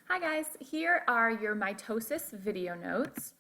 Hi guys, here are your mitosis video notes.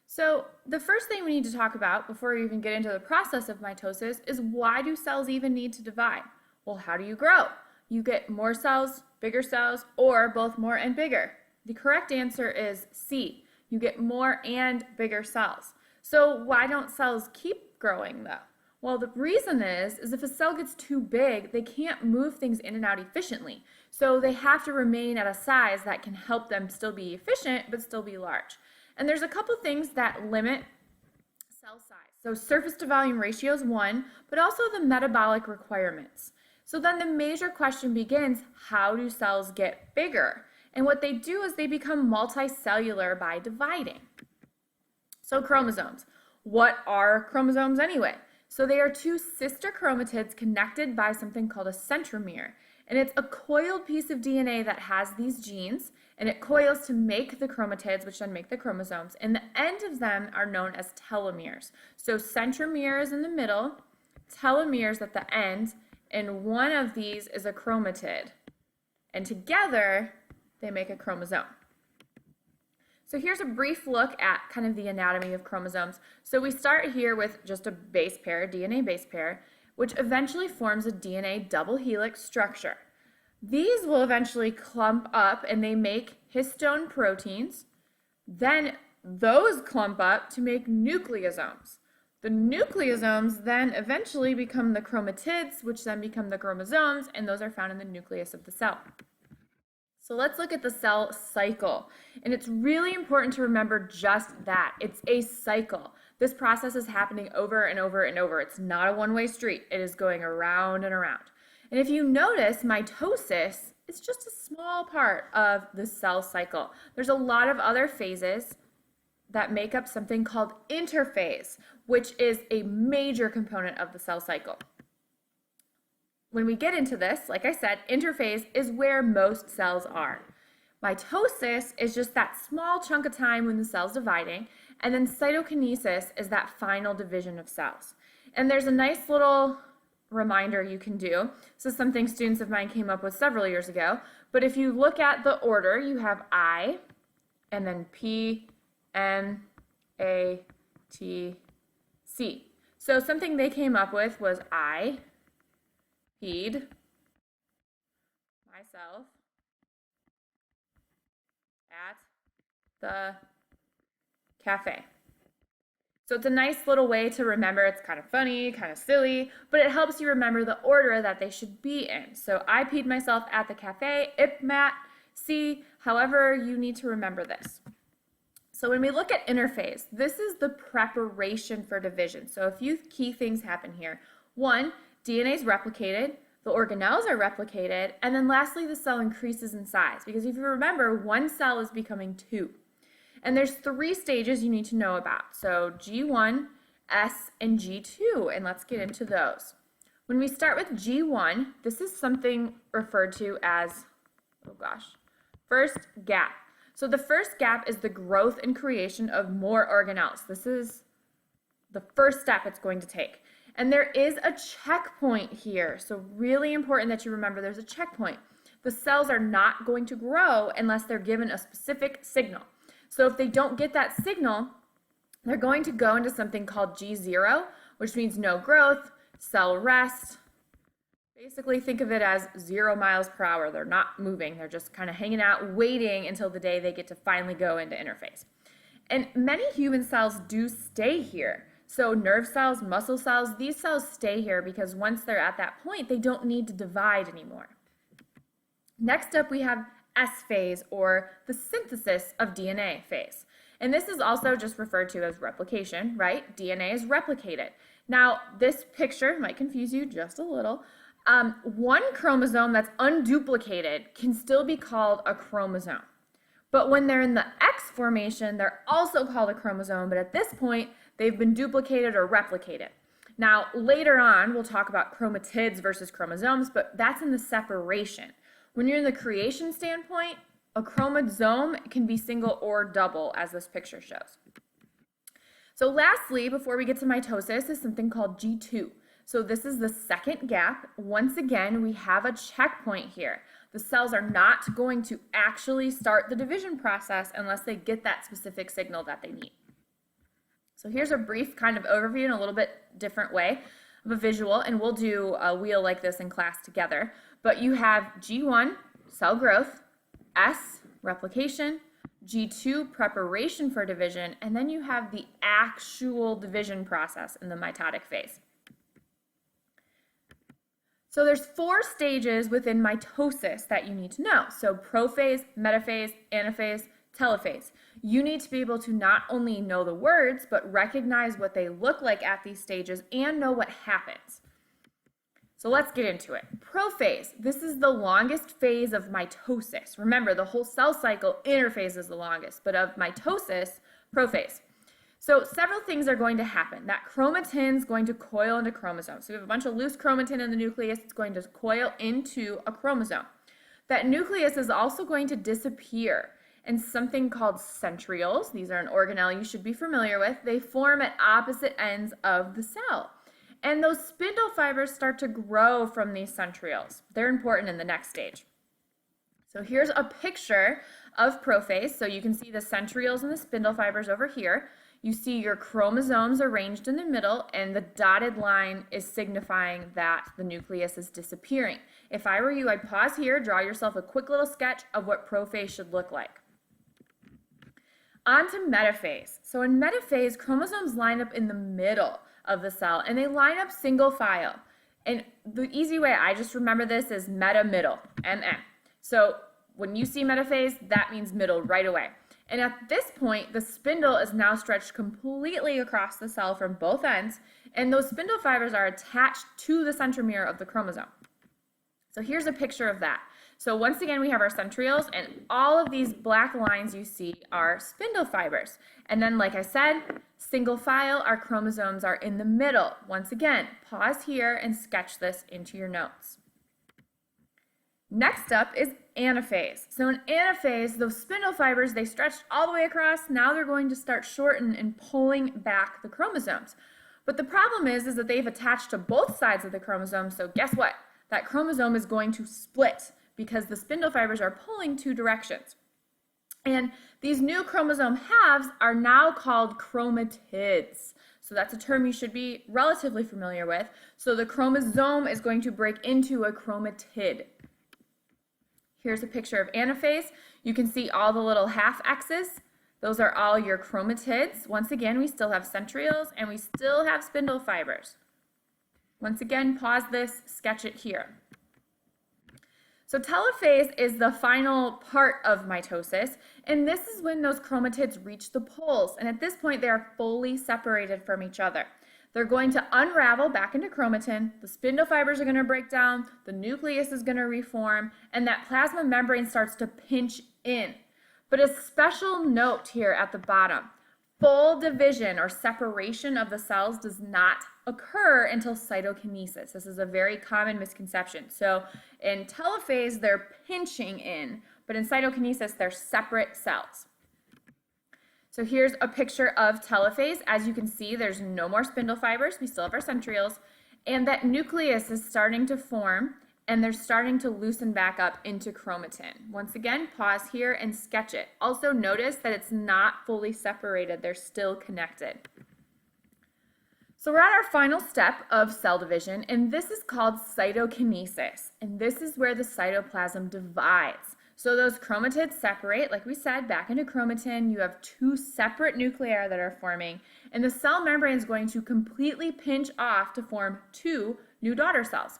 So the first thing we need to talk about before we even get into the process of mitosis is why do cells even need to divide? Well, how do you grow? You get more cells, bigger cells, or both more and bigger. The correct answer is C. You get more and bigger cells. So why don't cells keep growing though? Well, the reason is if a cell gets too big, they can't move things in and out efficiently. So they have to remain at a size that can help them still be efficient, but still be large. And there's a couple things that limit cell size. So surface to volume ratio is one, but also the metabolic requirements. So then the major question begins, how do cells get bigger? And what they do is they become multicellular by dividing. So chromosomes. What are chromosomes anyway? So they are two sister chromatids connected by something called a centromere. And it's a coiled piece of DNA that has these genes, and it coils to make the chromatids, which then make the chromosomes. And the end of them are known as telomeres. So centromere is in the middle, telomeres at the end, and one of these is a chromatid. And together, they make a chromosome. So here's a brief look at kind of the anatomy of chromosomes. So we start here with just a base pair, DNA base pair, which eventually forms a DNA double helix structure. These will eventually clump up and they make histone proteins. Then those clump up to make nucleosomes. The nucleosomes then eventually become the chromatids, which then become the chromosomes, and those are found in the nucleus of the cell. So let's look at the cell cycle. And it's really important to remember just that. It's a cycle. This process is happening over and over and over. It's not a one-way street. It is going around and around. And if you notice, mitosis is just a small part of the cell cycle. There's a lot of other phases that make up something called interphase, which is a major component of the cell cycle. When we get into this, like I said, interphase is where most cells are. Mitosis is just that small chunk of time when the cell's dividing, and then cytokinesis is that final division of cells. And there's a nice little reminder you can do. This is something students of mine came up with several years ago, but if you look at the order, you have I, and then P, N, A, T, C. So something they came up with was I feed myself at the cafe. So it's a nice little way to remember. It's kind of funny, kind of silly, but it helps you remember the order that they should be in. So I peed myself at the cafe, IPMAT, C, however you need to remember this. So when we look at interphase, this is the preparation for division. So a few key things happen here. One, DNA is replicated, the organelles are replicated, and then lastly, the cell increases in size. Because if you remember, one cell is becoming two. And there's three stages you need to know about. So G1, S, and G2, and let's get into those. When we start with G1, this is something referred to as, first gap. So the first gap is the growth and creation of more organelles. This is the first step it's going to take. And there is a checkpoint here. So really important that you remember there's a checkpoint. The cells are not going to grow unless they're given a specific signal. So if they don't get that signal, they're going to go into something called G0, which means no growth, cell rest. Basically think of it as 0 miles per hour. They're not moving. They're just kind of hanging out, waiting until the day they get to finally go into interphase. And many human cells do stay here. So nerve cells, muscle cells, these cells stay here because once they're at that point, they don't need to divide anymore. Next up, we have S phase, or the synthesis of DNA phase. And this is also just referred to as replication, right? DNA is replicated. Now, this picture might confuse you just a little. One chromosome that's unduplicated can still be called a chromosome. But when they're in the X formation, they're also called a chromosome, but at this point, they've been duplicated or replicated. Now, later on, we'll talk about chromatids versus chromosomes, but that's in the separation. When you're in the creation standpoint, a chromosome can be single or double, as this picture shows. So lastly, before we get to mitosis, is something called G2. So this is the second gap. Once again, we have a checkpoint here. The cells are not going to actually start the division process unless they get that specific signal that they need. So here's a brief kind of overview in a little bit different way of a visual, and we'll do a wheel like this in class together. But you have G1, cell growth, S, replication, G2, preparation for division, and then you have the actual division process in the mitotic phase. So there's 4 stages within mitosis that you need to know. So prophase, metaphase, anaphase, telophase. You need to be able to not only know the words, but recognize what they look like at these stages and know what happens. So let's get into it. Prophase, this is the longest phase of mitosis. Remember, the whole cell cycle, interphase is the longest, but of mitosis, prophase. So several things are going to happen. That chromatin's going to coil into chromosomes. So we have a bunch of loose chromatin in the nucleus. It's going to coil into a chromosome. That nucleus is also going to disappear, and something called centrioles, these are an organelle you should be familiar with, they form at opposite ends of the cell. And those spindle fibers start to grow from these centrioles. They're important in the next stage. So here's a picture of prophase. So you can see the centrioles and the spindle fibers over here. You see your chromosomes arranged in the middle, and the dotted line is signifying that the nucleus is disappearing. If I were you, I'd pause here, draw yourself a quick little sketch of what prophase should look like. On to metaphase. So in metaphase, chromosomes line up in the middle of the cell, and they line up single file. And the easy way I just remember this is meta middle, MM. So when you see metaphase, that means middle right away. And at this point, the spindle is now stretched completely across the cell from both ends, and those spindle fibers are attached to the centromere of the chromosome. So here's a picture of that. So once again, we have our centrioles, and all of these black lines you see are spindle fibers. And then, like I said, single file, our chromosomes are in the middle. Once again, pause here and sketch this into your notes. Next up is anaphase. So in anaphase, those spindle fibers, they stretched all the way across. Now they're going to start shorten and pulling back the chromosomes. But the problem is that they've attached to both sides of the chromosome. So guess what? That chromosome is going to split because the spindle fibers are pulling 2 directions. And these new chromosome halves are now called chromatids. So that's a term you should be relatively familiar with. So the chromosome is going to break into a chromatid. Here's a picture of anaphase. You can see all the little half X's. Those are all your chromatids. Once again, we still have centrioles and we still have spindle fibers. Once again, pause this, sketch it here. So telophase is the final part of mitosis, and this is when those chromatids reach the poles, and at this point they are fully separated from each other. They're going to unravel back into chromatin, the spindle fibers are going to break down, the nucleus is going to reform, and that plasma membrane starts to pinch in. But a special note here at the bottom, full division or separation of the cells does not occur until cytokinesis. This is a very common misconception. So in telophase, they're pinching in, but in cytokinesis, they're separate cells. So here's a picture of telophase. As you can see, there's no more spindle fibers. We still have our centrioles, and that nucleus is starting to form, and they're starting to loosen back up into chromatin. Once again, pause here and sketch it. Also notice that it's not fully separated. They're still connected. So we're at our final step of cell division, and this is called cytokinesis. And this is where the cytoplasm divides. So those chromatids separate, like we said, back into chromatin. You have 2 separate nuclei that are forming, and the cell membrane is going to completely pinch off to form 2 new daughter cells.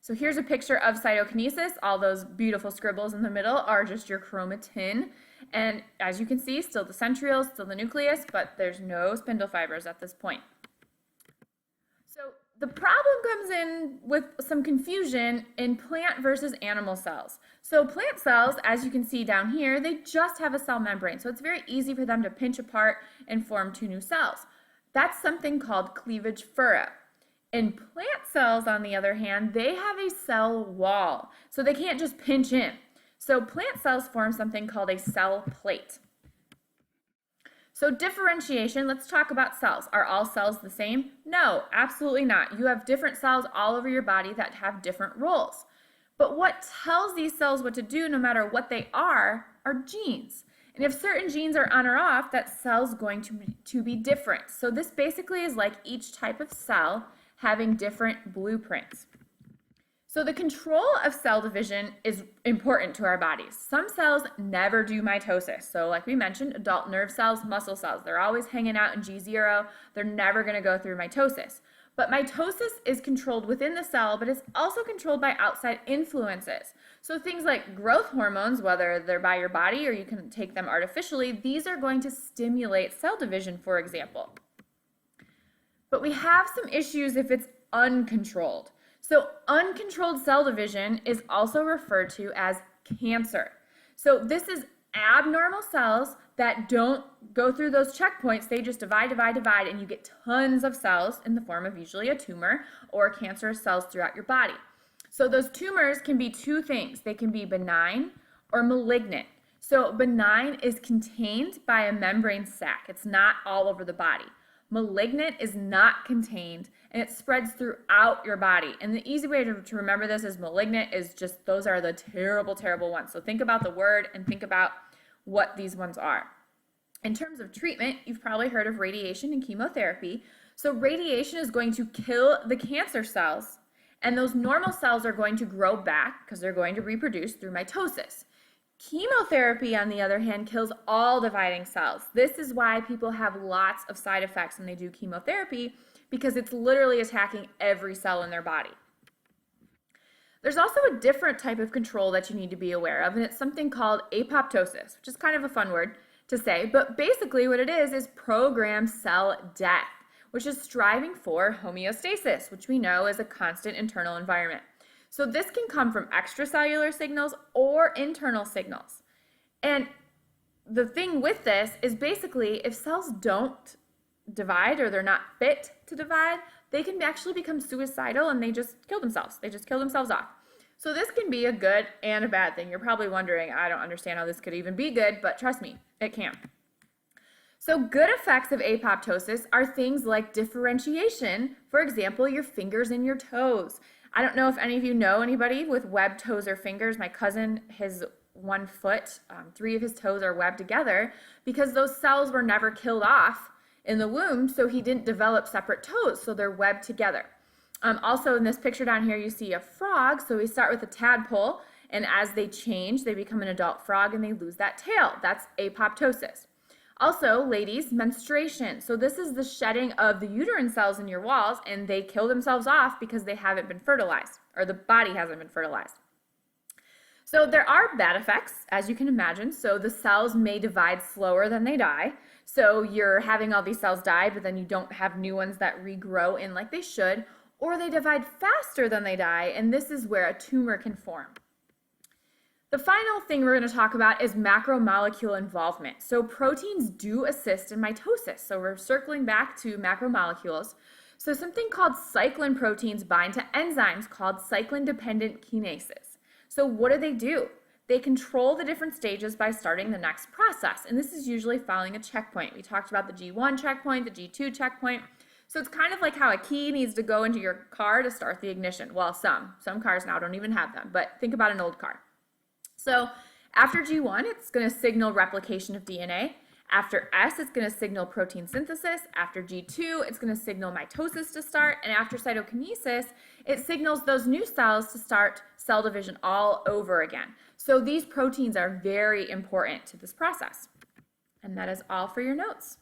So here's a picture of cytokinesis. All those beautiful scribbles in the middle are just your chromatin. And as you can see, still the centrioles, still the nucleus, but there's no spindle fibers at this point. So the problem comes in with some confusion in plant versus animal cells. So plant cells, as you can see down here, they just have a cell membrane. So it's very easy for them to pinch apart and form 2 new cells. That's something called cleavage furrow. In plant cells, on the other hand, they have a cell wall. So they can't just pinch in. So plant cells form something called a cell plate. So differentiation, let's talk about cells. Are all cells the same? No, absolutely not. You have different cells all over your body that have different roles. But what tells these cells what to do, no matter what they are genes. And if certain genes are on or off, that cell's going to be different. So this basically is like each type of cell having different blueprints. So the control of cell division is important to our bodies. Some cells never do mitosis. So like we mentioned, adult nerve cells, muscle cells, they're always hanging out in G0. They're never going to go through mitosis. But mitosis is controlled within the cell, but it's also controlled by outside influences. So things like growth hormones, whether they're by your body or you can take them artificially, these are going to stimulate cell division, for example. But we have some issues if it's uncontrolled. So uncontrolled cell division is also referred to as cancer. So this is abnormal cells that don't go through those checkpoints. They just divide, and you get tons of cells in the form of usually a tumor or cancerous cells throughout your body. So those tumors can be two things. They can be benign or malignant. So benign is contained by a membrane sac. It's not all over the body. Malignant is not contained and it spreads throughout your body. And the easy way to remember this is malignant is just those are the terrible, terrible ones. So think about the word and think about what these ones are. In terms of treatment, you've probably heard of radiation and chemotherapy. So radiation is going to kill the cancer cells and those normal cells are going to grow back because they're going to reproduce through mitosis. Chemotherapy, on the other hand, kills all dividing cells. This is why people have lots of side effects when they do chemotherapy because it's literally attacking every cell in their body. There's also a different type of control that you need to be aware of, and it's something called apoptosis, which is kind of a fun word to say, but basically what it is programmed cell death, which is striving for homeostasis, which we know is a constant internal environment. So this can come from extracellular signals or internal signals. And the thing with this is basically if cells don't divide or they're not fit to divide, they can actually become suicidal and they just kill themselves. They just kill themselves off. So this can be a good and a bad thing. You're probably wondering, I don't understand how this could even be good, but trust me, it can. So good effects of apoptosis are things like differentiation. For example, your fingers and your toes. I don't know if any of you know anybody with webbed toes or fingers. My cousin, his one foot, 3 of his toes are webbed together because those cells were never killed off in the womb, so he didn't develop separate toes, so they're webbed together. Also in this picture down here, you see a frog. So we start with a tadpole, and as they change, they become an adult frog and they lose that tail. That's apoptosis. Also, ladies, menstruation. So this is the shedding of the uterine cells in your walls and they kill themselves off because they haven't been fertilized or the body hasn't been fertilized. So there are bad effects, as you can imagine. So the cells may divide slower than they die. So you're having all these cells die, but then you don't have new ones that regrow in like they should, or they divide faster than they die, and this is where a tumor can form. The final thing we're going to talk about is macromolecule involvement. So proteins do assist in mitosis. So we're circling back to macromolecules. So something called cyclin proteins bind to enzymes called cyclin-dependent kinases. So what do? They control the different stages by starting the next process. And this is usually following a checkpoint. We talked about the G1 checkpoint, the G2 checkpoint. So it's kind of like how a key needs to go into your car to start the ignition. Well, some cars now don't even have them, but think about an old car. So after G1, it's going to signal replication of DNA. After S, it's going to signal protein synthesis. After G2, it's going to signal mitosis to start. And after cytokinesis, it signals those new cells to start cell division all over again. So these proteins are very important to this process. And that is all for your notes.